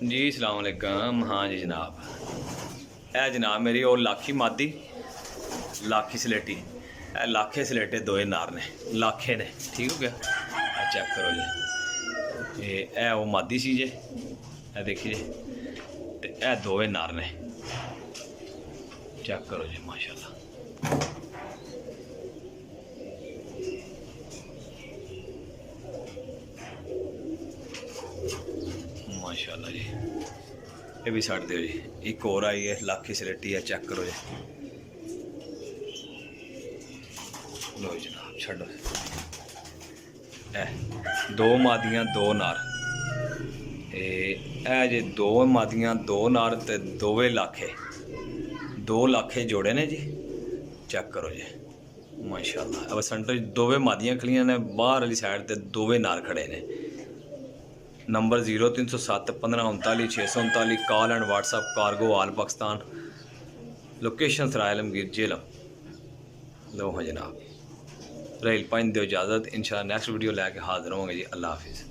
जी सलाम अलैकुम। हाँ जी जनाब, ए जनाब मेरी और लाखी मादी लाखी सलेटी, ए लाखे सलेटे दोए नार ने, लाखे ने, ठीक हो गया। चेक करो जी, ये ए वो मादी सी जे, ए देखिए ते ए दोए नार ने, चेक करो जी माशाल्लाह। माशाल्लाह जी, ये भी छड़ दो जी। एक और आई है लाखी सलेटी है, चेक करो जी। लो जनाब छो, दो मादियाँ दो नार, ए जे दो मादियाँ दो नार ते दोवे लाखे, दो लाखे जोड़े ने जी। चेक करो जी माशाल्लाह। अब सेंटर दोवे मादियाँ खड़ियां ने, बाहर वाली साइड ते दोवे नार खड़े ने। Number 0307 1539 639, call and WhatsApp cargo all Pakistan, location Sarai Alamgir Jhelum. लो हाँ जनाब, रहील 5 दो इजाज़त, इंशाअल्लाह नेक्स्ट वीडियो लैके हाजिर होंगे जी। अल्लाह हाफिज़।